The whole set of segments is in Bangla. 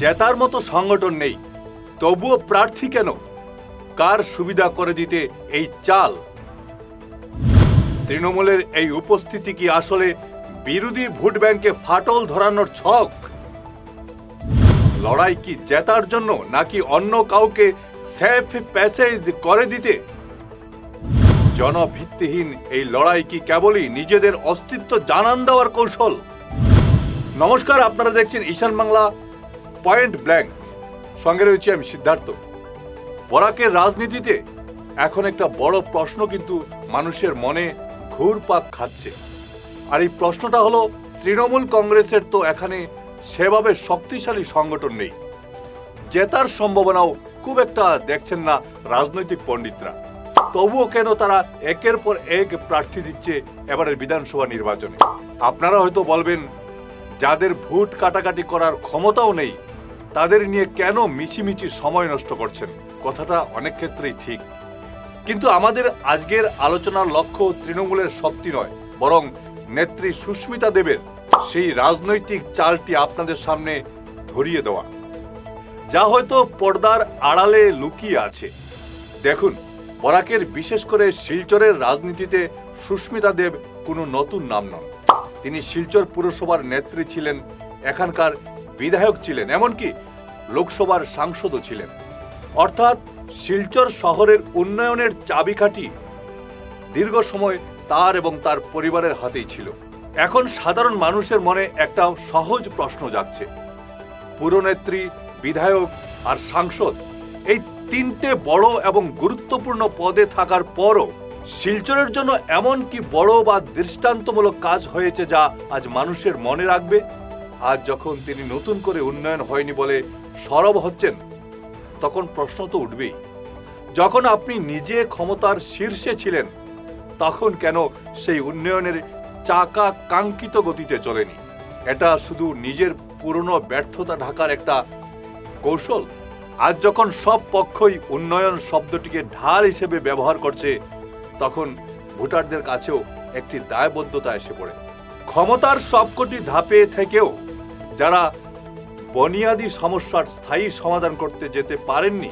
জেতার মতো সংগঠন নেই, তবুও প্রার্থী কেন? কার সুবিধা করে দিতে এই চাল? তৃণমূলের এই উপস্থিতি কি আসলে বিরোধী ভোট ব্যাংকে ফাটল ধরানোর ছক? লড়াই কি জেতার জন্য, নাকি অন্য কাউকে সেফ প্যাসেজ করে দিতে? জনভিত্তিহীন এই লড়াই কি কেবলই নিজেদের অস্তিত্ব জানান দেওয়ার কৌশল? নমস্কার, আপনারা দেখছেন ঈশান বাংলা পয়েন্ট ব্ল্যাঙ্ক। সঙ্গে রয়েছে আমি সিদ্ধার্থ। বরাকের রাজনীতিতে এখন একটা বড় প্রশ্ন কিন্তু মানুষের মনে ঘুরপাক খাচ্ছে। আর এই প্রশ্নটা হলো, তৃণমূল কংগ্রেসের তো এখানে সেভাবে শক্তিশালী সংগঠন নেই, জেতার সম্ভাবনাও খুব একটা দেখছেন না রাজনৈতিক পণ্ডিতরা। তবুও কেন তারা একের পর এক প্রার্থী দিচ্ছে এবারের বিধানসভা নির্বাচনে? আপনারা হয়তো বলবেন, যাদের ভোট কাটাকাটি করার ক্ষমতাও নেই তাদের নিয়ে কেন মিছিমিছি সময় নষ্ট করছেন? কথাটা অনেক ক্ষেত্রেই ঠিক, কিন্তু আমাদের আজকের আলোচনার লক্ষ্য তৃণমূলের শক্তি নয়, বরং নেত্রী সুস্মিতা দেবের সেই রাজনৈতিক চালটি আপনাদের সামনে ধরিয়ে দেওয়া, যা হয়তো পর্দার আড়ালে লুকিয়ে আছে। দেখুন, বরাকের বিশেষ করে শিলচরের রাজনীতিতে সুস্মিতা দেব কোনো নতুন নাম নন। তিনি শিলচর পুরসভার নেত্রী ছিলেন, এখানকার বিধায়ক ছিলেন, এমনকি লোকসভার সাংসদও ছিলেন। অর্থাৎ শিলচর শহরের উন্নয়নের চাবিকাঠি দীর্ঘ সময় তার এবং তার পরিবারের হাতেই ছিল। এখন সাধারণ মানুষের মনে একটা সহজ প্রশ্ন জাগছে, পুরনেত্রী, বিধায়ক আর সাংসদ, এই তিনটে বড় এবং গুরুত্বপূর্ণ পদে থাকার পরও শিলচরের জন্য এমন কি বড় বা দৃষ্টান্তমূলক কাজ হয়েছে যা আজ মানুষের মনে রাখবে? আজ যখন তিনি নতুন করে উন্নয়ন হয়নি বলে সরব হচ্ছেন, তখন প্রশ্ন তো উঠবেই। যখন আপনি নিজে ক্ষমতার শীর্ষে ছিলেন, তখন কেন সেই উন্নয়নের চাকা কাঙ্ক্ষিত গতিতে চলেনি? এটা শুধু নিজের পুরনো ব্যর্থতা ঢাকার একটা কৌশল? আজ যখন সব পক্ষই উন্নয়ন শব্দটিকে ঢাল হিসেবে ব্যবহার করছে, তখন ভোটারদের কাছেও একটি দায়বদ্ধতা এসে পড়ে। ক্ষমতার সবকটি ধাপে থেকেও যারা বুনিয়াদী সমস্যার স্থায়ী সমাধান করতে যেতে পারেননি,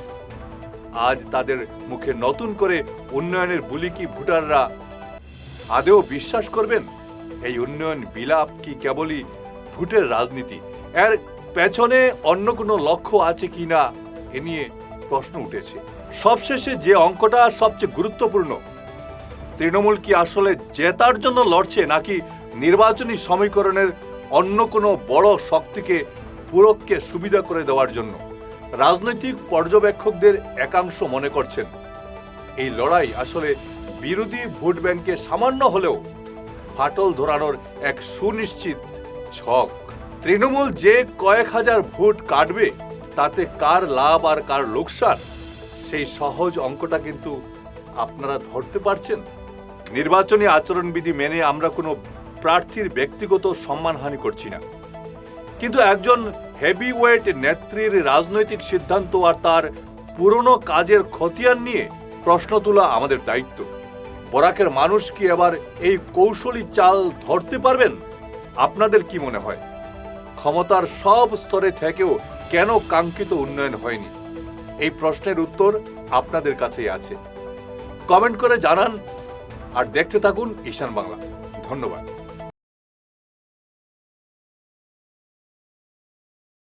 আজ তাদের মুখে নতুন করে উন্নয়নের বুলি কি ভোটাররা আদেও বিশ্বাস করবেন? এই উন্নয়ন বিলাপ কি কেবলই ভোটের রাজনীতি? এর পেছনে অন্য কোনো লক্ষ্য আছে কিনা এ নিয়ে প্রশ্ন উঠেছে। সবশেষে যে অঙ্কটা সবচেয়ে গুরুত্বপূর্ণ, তৃণমূল কি আসলে জেতার জন্য লড়ছে, নাকি নির্বাচনী সমীকরণের অন্য কোনো বড় শক্তিকে পুরককে সুবিধা করে দেওয়ার জন্য? রাজনৈতিক পর্যবেক্ষকদের একাংশ মনে করছেন এই লড়াই আসলে বিরোধী ভোট ব্যাংকে সামান্য হলেও ফাটল ধরানোর এক সুনিশ্চিত ছক। তৃণমূল যে কয়েক হাজার ভোট কাটবে, তাতে কার লাভ আর কার লোকসান, সেই সহজ অঙ্কটা কিন্তু আপনারা ধরতে পারছেন? নির্বাচনী আচরণবিধি মেনে আমরা কোনো প্রার্থীর ব্যক্তিগত সম্মানহানি করছি না, কিন্তু একজন হেভিওয়েট নেত্রীর রাজনৈতিক সিদ্ধান্ত আর তার পুরনো কাজের খতিয়ান নিয়ে প্রশ্ন তোলা আমাদের দায়িত্ব। বরাকের মানুষ কি এবার এই কৌশলী চাল ধরতে পারবেন? আপনাদের কি মনে হয়, ক্ষমতার সব স্তরে থেকেও কেন কাঙ্ক্ষিত উন্নয়ন হয়নি? এই প্রশ্নের উত্তর আপনাদের কাছেই আছে। কমেন্ট করে জানান আর দেখতে থাকুন ঈশান বাংলা। ধন্যবাদ।